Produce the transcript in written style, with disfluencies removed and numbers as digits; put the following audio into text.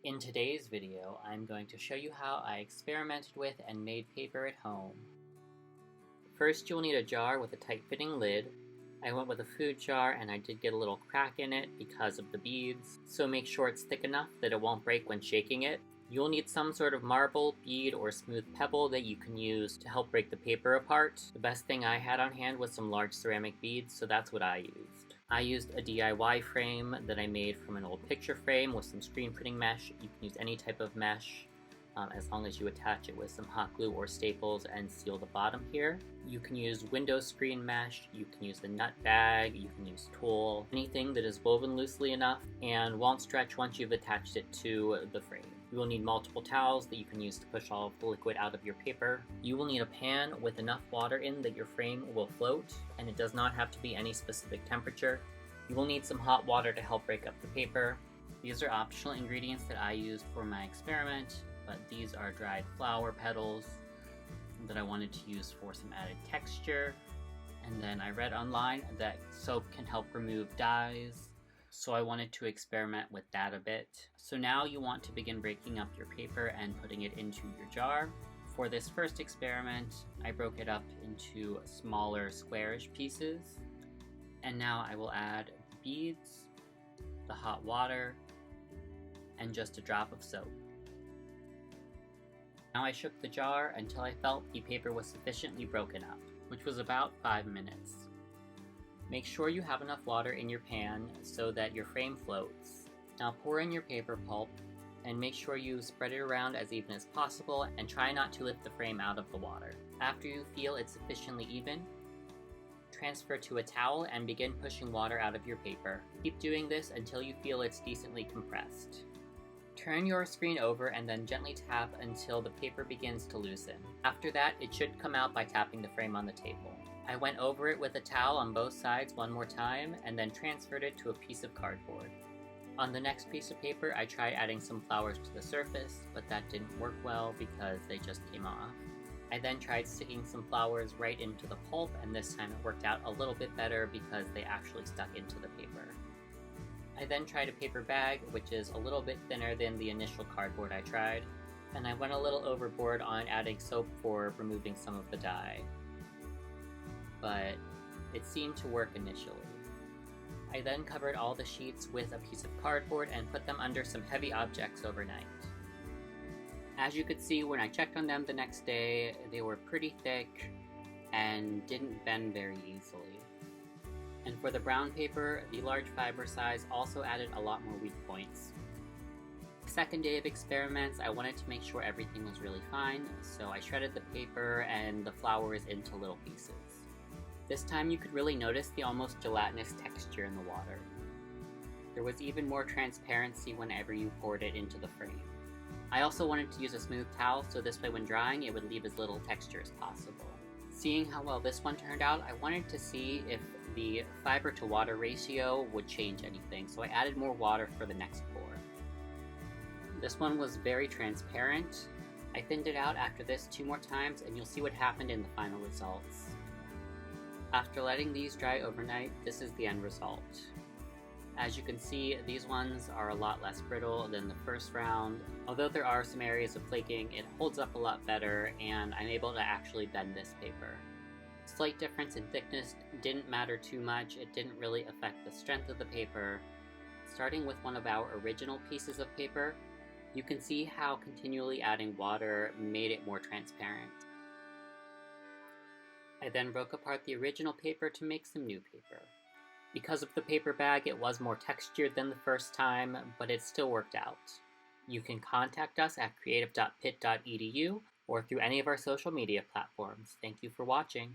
In today's video, I'm going to show you how I experimented with and made paper at home. First, you'll need a jar with a tight-fitting lid. I went with a food jar and I did get a little crack in it because of the beads, so make sure it's thick enough that it won't break when shaking it. You'll need some sort of marble, bead, or smooth pebble that you can use to help break the paper apart. The best thing I had on hand was some large ceramic beads, so that's what I used. I used a DIY frame that I made from an old picture frame with some screen printing mesh. You can use any type of mesh as long as you attach it with some hot glue or staples and seal the bottom here. You can use window screen mesh, you can use a nut bag, you can use tulle, anything that is woven loosely enough and won't stretch once you've attached it to the frame. You will need multiple towels that you can use to push all of the liquid out of your paper. You will need a pan with enough water in that your frame will float, and it does not have to be any specific temperature. You will need some hot water to help break up the paper. These are optional ingredients that I used for my experiment, but these are dried flower petals that I wanted to use for some added texture. And then I read online that soap can help remove dyes, so I wanted to experiment with that a bit. So now you want to begin breaking up your paper and putting it into your jar. For this first experiment, I broke it up into smaller squarish pieces. And now I will add the beads, the hot water, and just a drop of soap. Now I shook the jar until I felt the paper was sufficiently broken up, which was about 5 minutes. Make sure you have enough water in your pan so that your frame floats. Now pour in your paper pulp and make sure you spread it around as even as possible and try not to lift the frame out of the water. After you feel it's sufficiently even, transfer to a towel and begin pushing water out of your paper. Keep doing this until you feel it's decently compressed. Turn your screen over and then gently tap until the paper begins to loosen. After that, it should come out by tapping the frame on the table. I went over it with a towel on both sides one more time and then transferred it to a piece of cardboard. On the next piece of paper, I tried adding some flowers to the surface, but that didn't work well because they just came off. I then tried sticking some flowers right into the pulp, and this time it worked out a little bit better because they actually stuck into the paper. I then tried a paper bag, which is a little bit thinner than the initial cardboard I tried, and I went a little overboard on adding soap for removing some of the dye. But it seemed to work initially. I then covered all the sheets with a piece of cardboard and put them under some heavy objects overnight. As you could see, when I checked on them the next day, they were pretty thick and didn't bend very easily. And for the brown paper, the large fiber size also added a lot more weak points. The second day of experiments, I wanted to make sure everything was really fine, so I shredded the paper and the flowers into little pieces. This time you could really notice the almost gelatinous texture in the water. There was even more transparency whenever you poured it into the frame. I also wanted to use a smooth towel so this way when drying it would leave as little texture as possible. Seeing how well this one turned out, I wanted to see if the fiber to water ratio would change anything, so I added more water for the next pour. This one was very transparent. I thinned it out after this 2 more times and you'll see what happened in the final results. After letting these dry overnight, this is the end result. As you can see, these ones are a lot less brittle than the first round. Although there are some areas of flaking, it holds up a lot better and I'm able to actually bend this paper. Slight difference in thickness didn't matter too much, it didn't really affect the strength of the paper. Starting with one of our original pieces of paper, you can see how continually adding water made it more transparent. I then broke apart the original paper to make some new paper. Because of the paper bag, it was more textured than the first time, but it still worked out. You can contact us at creative.pit.edu or through any of our social media platforms. Thank you for watching.